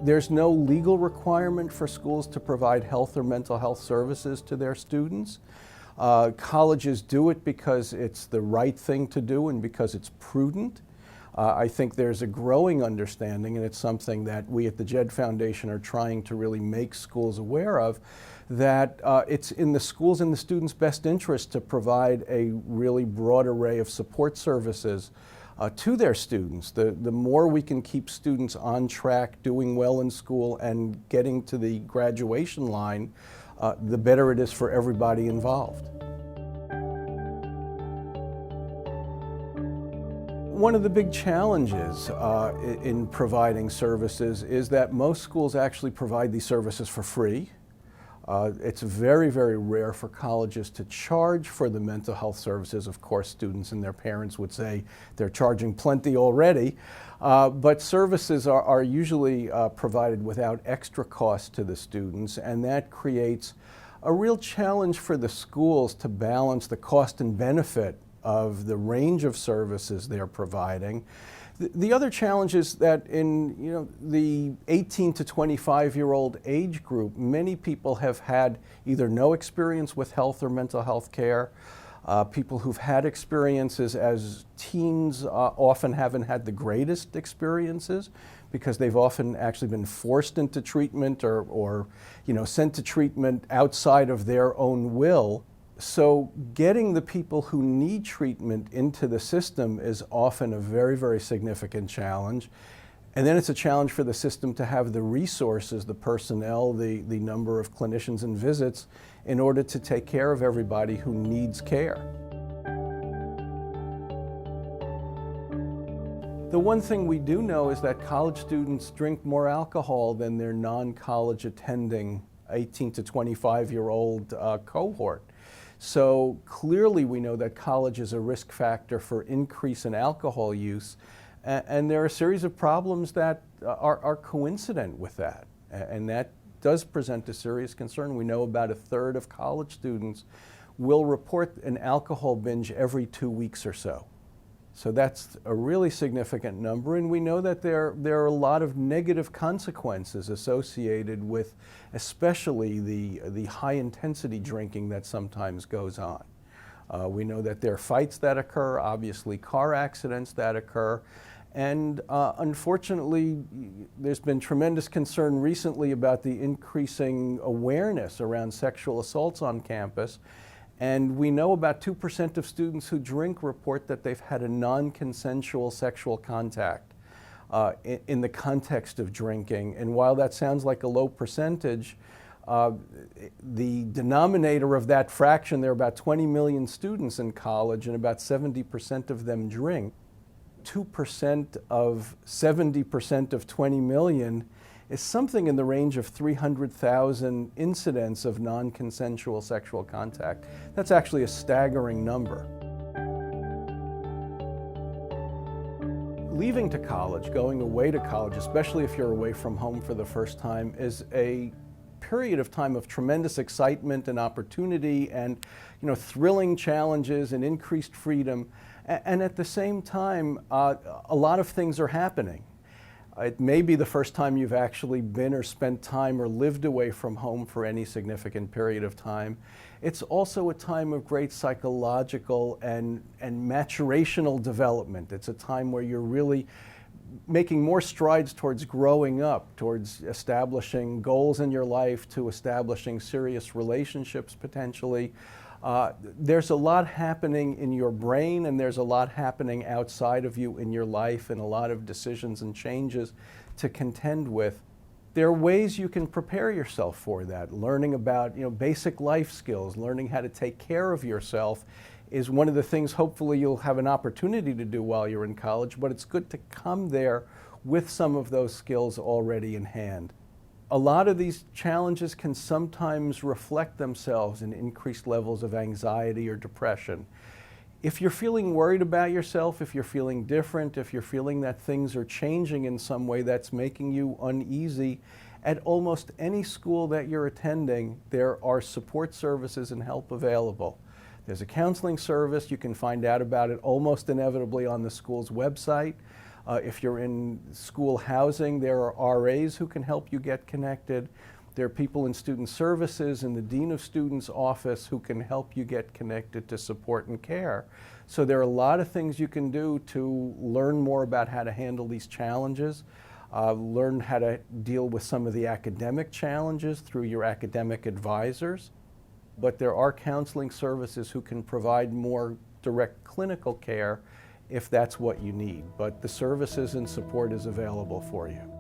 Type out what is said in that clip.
There's no legal requirement for schools to provide health or mental health services to their students. Colleges do it because it's the right thing to do and because it's prudent. I think there's a growing understanding, and it's something that we at the Jed Foundation are trying to really make schools aware of, that it's in the schools and the students' best interest to provide a really broad array of support services to their students. The more we can keep students on track, doing well in school, and getting to the graduation line, the better it is for everybody involved. One of the big challenges in providing services is that most schools actually provide these services for free. It's very, very rare for colleges to charge for the mental health services. Of course, students and their parents would say they're charging plenty already, but services are usually provided without extra cost to the students, and that creates a real challenge for the schools to balance the cost and benefit of the range of services they're providing. The other challenge is that in the 18 to 25-year-old age group, many people have had either no experience with health or mental health care. People who've had experiences as teens often haven't had the greatest experiences because they've often actually been forced into treatment or sent to treatment outside of their own will. So getting the people who need treatment into the system is often a very, very significant challenge. And then it's a challenge for the system to have the resources, the personnel, the number of clinicians and visits in order to take care of everybody who needs care. The one thing we do know is that college students drink more alcohol than their non-college attending 18 to 25-year-old cohort. So clearly we know that college is a risk factor for increase in alcohol use, and there are a series of problems that are coincident with that, and that does present a serious concern. We know about 1/3 of college students will report an alcohol binge every 2 weeks or so. So that's a really significant number, and we know that there are a lot of negative consequences associated with especially the high-intensity drinking that sometimes goes on. We know that there are fights that occur, obviously car accidents that occur, and unfortunately there's been tremendous concern recently about the increasing awareness around sexual assaults on campus. And we know about 2% of students who drink report that they've had a non-consensual sexual contact in the context of drinking. And while that sounds like a low percentage, the denominator of that fraction, there are about 20 million students in college and about 70% of them drink. 2% of 70% of 20 million is something in the range of 300,000 incidents of non-consensual sexual contact. That's actually a staggering number. Leaving to college, going away to college, especially if you're away from home for the first time, is a period of time of tremendous excitement and opportunity and thrilling challenges and increased freedom. And at the same time, a lot of things are happening. It may be the first time you've actually been or spent time or lived away from home for any significant period of time. It's also a time of great psychological and maturational development. It's a time where you're really making more strides towards growing up, towards establishing goals in your life, to establishing serious relationships potentially. There's a lot happening in your brain, and there's a lot happening outside of you in your life, and a lot of decisions and changes to contend with. There are ways you can prepare yourself for that. Learning about basic life skills, learning how to take care of yourself is one of the things hopefully you'll have an opportunity to do while you're in college, but it's good to come there with some of those skills already in hand. A lot of these challenges can sometimes reflect themselves in increased levels of anxiety or depression. If you're feeling worried about yourself, if you're feeling different, if you're feeling that things are changing in some way that's making you uneasy, at almost any school that you're attending, there are support services and help available. There's a counseling service. You can find out about it almost inevitably on the school's website. If you're in school housing, there are RAs who can help you get connected. There are people in student services in the Dean of Students office who can help you get connected to support and care. So there are a lot of things you can do to learn more about how to handle these challenges, learn how to deal with some of the academic challenges through your academic advisors. But there are counseling services who can provide more direct clinical care if that's what you need. But the services and support is available for you.